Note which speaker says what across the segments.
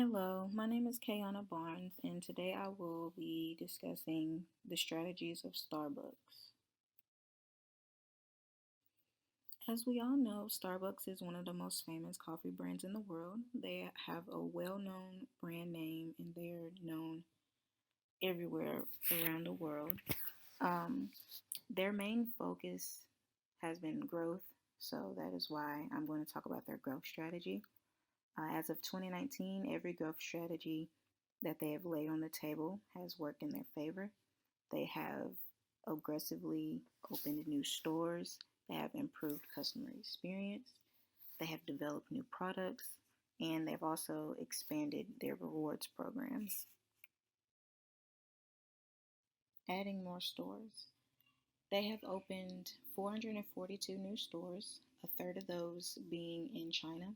Speaker 1: Hello, my name is Kayana Barnes, and today I will be discussing the strategies of Starbucks. As we all know, Starbucks is one of the most famous coffee brands in the world. They have a well known brand name and they're known everywhere around the world. Um, their main focus has been growth, so that is why I'm going to talk about their growth strategy. As of 2019, every growth strategy that they have laid on the table has worked in their favor. They have aggressively opened new stores, they have improved customer experience, they have developed new products, and they've also expanded their rewards programs, adding more stores. They have opened 442 new stores, a third of those being in China,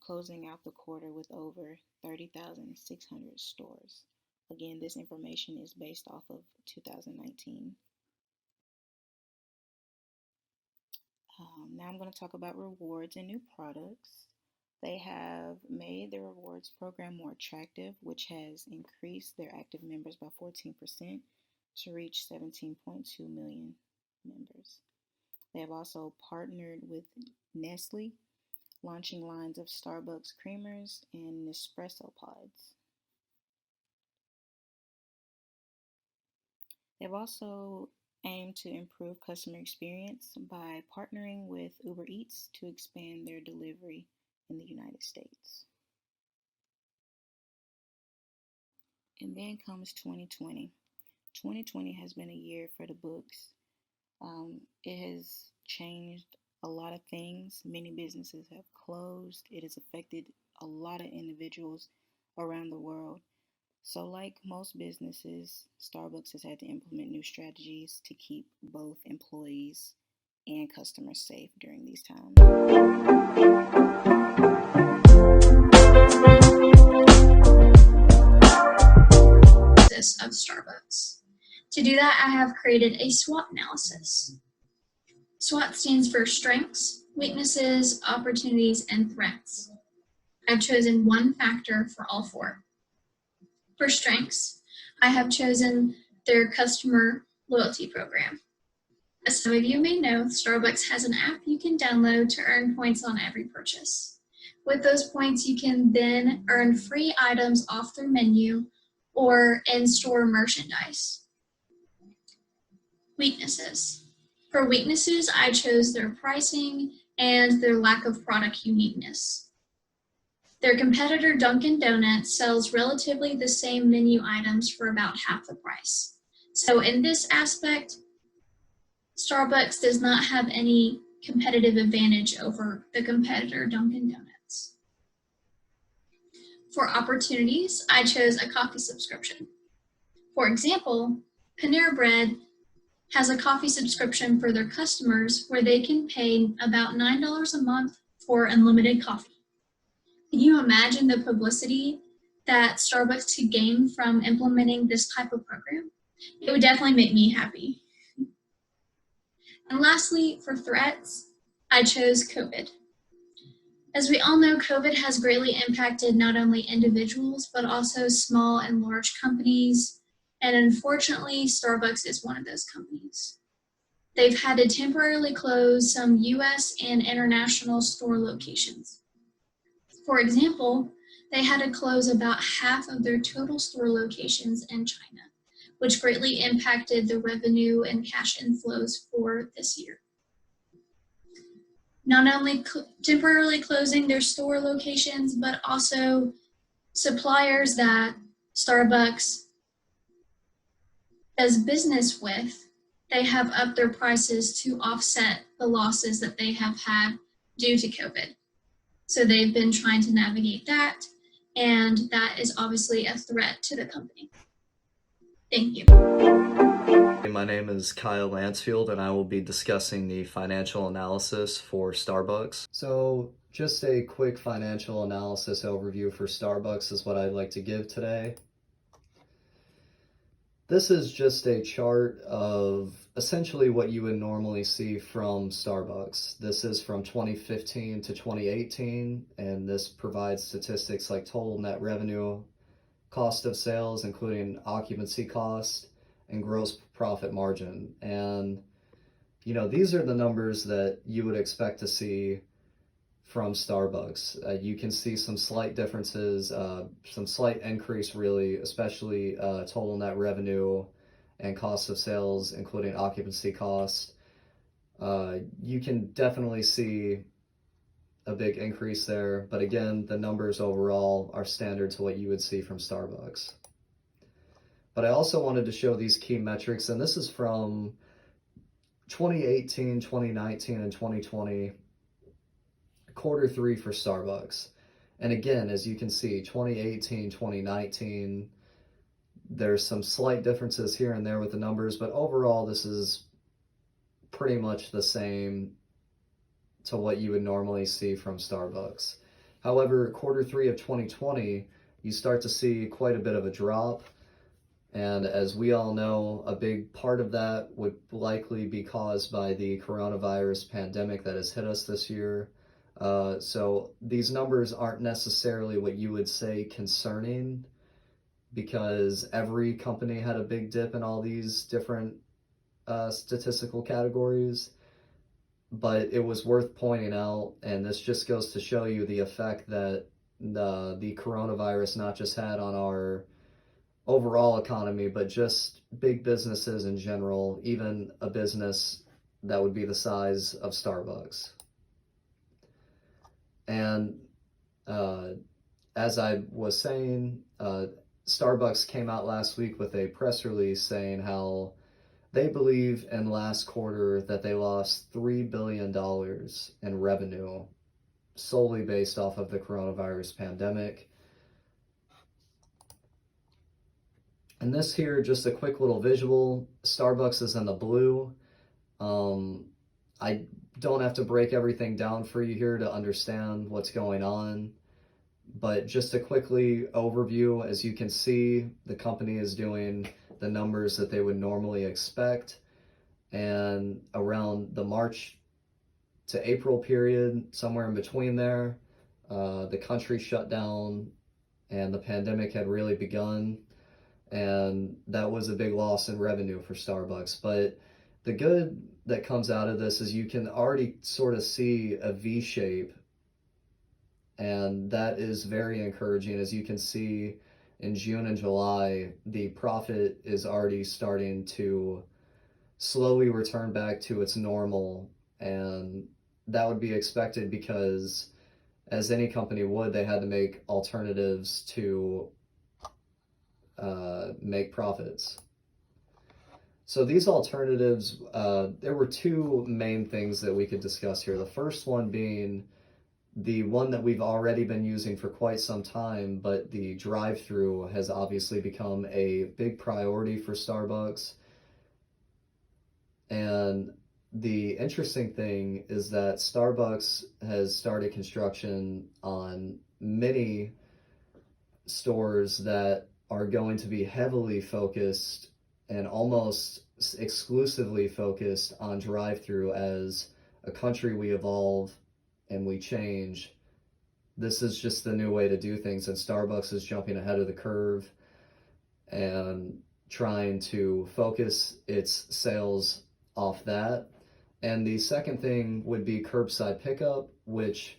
Speaker 1: closing out the quarter with over 30,600 stores. Again, this information is based off of 2019. Now I'm going to talk about rewards and new products. They have made the rewards program more attractive, which has increased their active members by 14% to reach 17.2 million members. They have also partnered with Nestle, launching lines of Starbucks creamers and Nespresso pods. They've also aimed to improve customer experience by partnering with Uber Eats to expand their delivery in the United States. And then comes 2020. 2020 has been a year for the books. It has changed a lot of things. Many businesses have closed. It has affected a lot of individuals around the world. So, like most businesses, Starbucks has had to implement new strategies to keep both employees and customers safe during these times.
Speaker 2: Of Starbucks. To do that, I have created a SWOT analysis. SWOT stands for strengths, weaknesses, opportunities, and threats. I've chosen one factor for all four. For strengths, I have chosen their customer loyalty program. As some of you may know, Starbucks has an app you can download to earn points on every purchase. With those points, you can then earn free items off their menu or in-store merchandise. Weaknesses. For weaknesses, I chose their pricing and their lack of product uniqueness. Their competitor Dunkin' Donuts sells relatively the same menu items for about half the price. So in this aspect, Starbucks does not have any competitive advantage over the competitor Dunkin' Donuts. For opportunities, I chose a coffee subscription. For example, Panera Bread has a coffee subscription for their customers where they can pay about $9 a month for unlimited coffee. Can you imagine the publicity that Starbucks could gain from implementing this type of program? It would definitely make me happy. And lastly, for threats, I chose COVID. As we all know, COVID has greatly impacted not only individuals, but also small and large companies. And unfortunately, Starbucks is one of those companies. They've had to temporarily close some US and international store locations. For example, they had to close about half of their total store locations in China, which greatly impacted the revenue and cash inflows for this year. Not only temporarily closing their store locations, but also suppliers that Starbucks does business with, they have upped their prices to offset the losses that they have had due to COVID. So they've been trying to navigate that, and that is obviously a threat to the company. Thank you.
Speaker 3: My name is Kyle Mansfield, and I will be discussing the financial analysis for Starbucks. So, just a quick financial analysis overview for Starbucks is what I'd like to give today. This is just a chart of essentially what you would normally see from Starbucks. This is from 2015 to 2018, and this provides statistics like total net revenue, cost of sales, including occupancy cost, and gross profit margin. And, you know, these are the numbers that you would expect to see from Starbucks. You can see some slight differences, some slight increase, really, especially total net revenue and cost of sales, including occupancy cost. You can definitely see a big increase there, but again, the numbers overall are standard to what you would see from Starbucks. But I also wanted to show these key metrics, and this is from 2018, 2019, and 2020, quarter three for Starbucks. And again, as you can see, 2018, 2019, there's some slight differences here and there with the numbers, but overall, this is pretty much the same to what you would normally see from Starbucks. However, quarter three of 2020, you start to see quite a bit of a drop. And as we all know, a big part of that would likely be caused by the coronavirus pandemic that has hit us this year. So these numbers aren't necessarily what you would say concerning, because every company had a big dip in all these different statistical categories. But it was worth pointing out, and this just goes to show you the effect that the coronavirus not just had on our overall economy, but just big businesses in general, even a business that would be the size of Starbucks. And as I was saying, Starbucks came out last week with a press release saying how they believe in last quarter that they lost $3 billion in revenue solely based off of the coronavirus pandemic. And this here, just a quick little visual. Starbucks is in the blue. I don't have to break everything down for you here to understand what's going on, but just a quickly overview, as you can see, the company is doing the numbers that they would normally expect. And around the March to April period, somewhere in between there, the country shut down and the pandemic had really begun. And that was a big loss in revenue for Starbucks. But the good that comes out of this is you can already sort of see a V shape, and that is very encouraging. As you can see, in June and July, the profit is already starting to slowly return back to its normal, and that would be expected because, as any company would, they had to make alternatives to make profits. So these alternatives, there were two main things that we could discuss here. The first one being the one that we've already been using for quite some time, but the drive-through has obviously become a big priority for Starbucks. And the interesting thing is that Starbucks has started construction on many stores that are going to be heavily focused and almost exclusively focused on drive-through. As a country, we evolve and we change. This is just the new way to do things, and Starbucks is jumping ahead of the curve and trying to focus its sales off that. And the second thing would be curbside pickup, which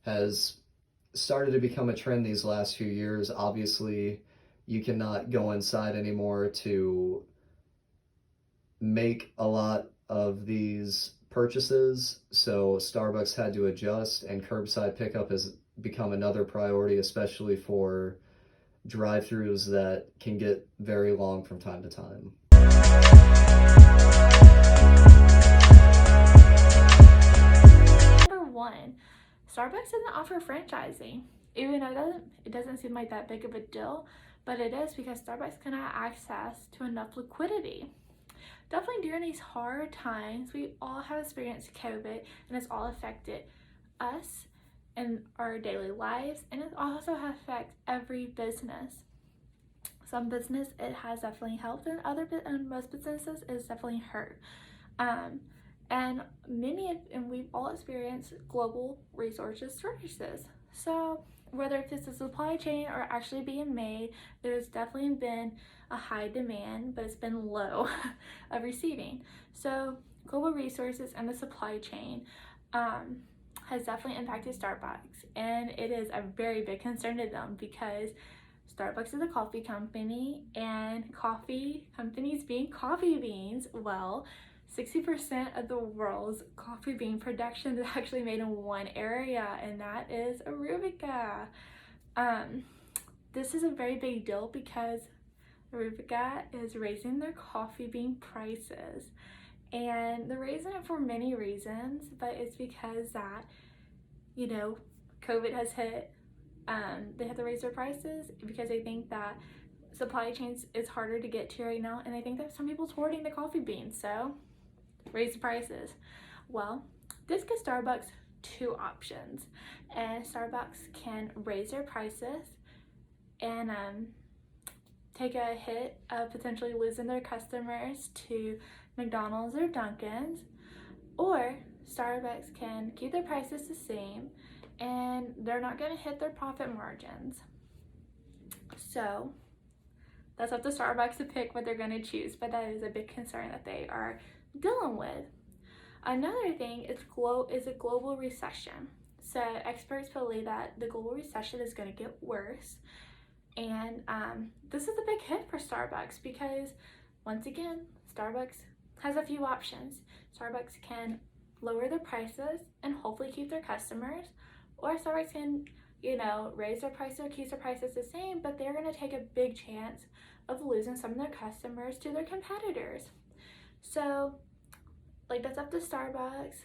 Speaker 3: has started to become a trend these last few years. Obviously, you cannot go inside anymore to make a lot of these purchases, so Starbucks had to adjust, and curbside pickup has become another priority, especially for drive-thrus that can get very long from time to time.
Speaker 4: Number one, Starbucks doesn't offer franchising. Even though it doesn't seem like that big of a deal, but it is, because Starbucks cannot access to enough liquidity. Definitely during these hard times, we all have experienced COVID, and it's all affected us in our daily lives, and it also affects every business. Some business it has definitely helped, and most businesses it's definitely hurt. And we've all experienced global resources shortages. So whether it's a supply chain or actually being made, there's definitely been a high demand, but it's been low of receiving. So global resources and the supply chain has definitely impacted Starbucks, and it is a very big concern to them because Starbucks is a coffee company, and coffee companies being coffee beans, well, 60% of the world's coffee bean production is actually made in one area, and that is Arabica. This is a very big deal because Arabica is raising their coffee bean prices, and they're raising it for many reasons, but it's because that, COVID has hit. They have to raise their prices because they think that supply chains is harder to get to right now, and they think that some people's hoarding the coffee beans, so raise the prices. Well, this gives Starbucks two options, and Starbucks can raise their prices and take a hit of potentially losing their customers to McDonald's or Dunkin's, or Starbucks can keep their prices the same and they're not going to hit their profit margins. So that's up to Starbucks to pick what they're going to choose, but that is a big concern that they are dealing with. Another thing is a global recession. So experts believe that the global recession is going to get worse, and this is a big hit for Starbucks because, once again, Starbucks has a few options. Starbucks can lower their prices and hopefully keep their customers, or Starbucks can, raise their prices or keep their prices the same, but they're going to take a big chance of losing some of their customers to their competitors. So, that's up to Starbucks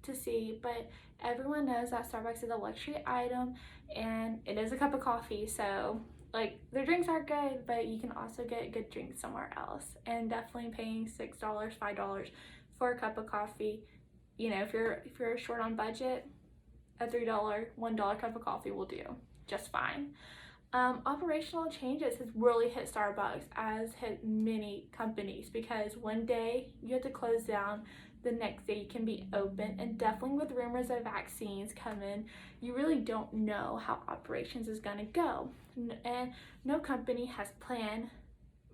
Speaker 4: to see, but everyone knows that Starbucks is a luxury item and it is a cup of coffee, so their drinks are good, but you can also get good drinks somewhere else, and definitely paying $6, $5 for a cup of coffee, if you're short on budget, a $3, $1 cup of coffee will do just fine. Operational changes has really hit Starbucks, as hit many companies, because one day you have to close down, the next day you can be open, and definitely with rumors of vaccines coming, you really don't know how operations is going to go, and no company has planned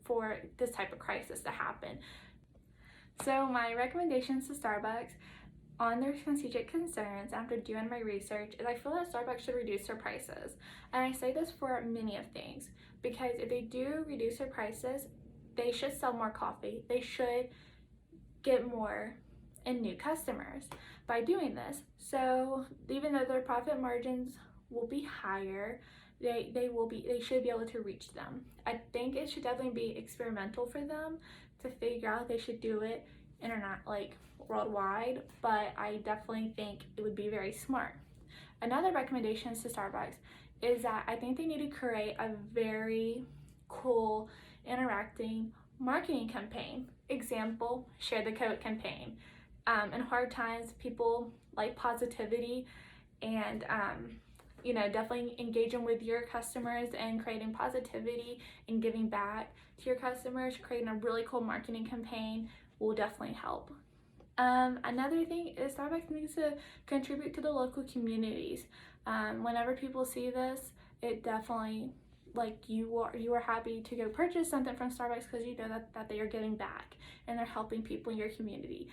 Speaker 4: for this type of crisis to happen. So my recommendations to Starbucks on their strategic concerns after doing my research is I feel that Starbucks should reduce their prices. And I say this for many of things, because if they do reduce their prices, they should sell more coffee. They should get more and new customers by doing this. So even though their profit margins will be higher, they should be able to reach them. I think it should definitely be experimental for them to figure out if they should do it worldwide, but I definitely think it would be very smart. Another recommendation to Starbucks is that I think they need to create a very cool, interacting marketing campaign. Example, share the code campaign. In hard times, people like positivity, and definitely engaging with your customers and creating positivity and giving back to your customers. Creating a really cool marketing campaign will definitely help. Another thing is Starbucks needs to contribute to the local communities. Whenever people see this, it definitely, you are happy to go purchase something from Starbucks because you know that they are giving back and they're helping people in your community.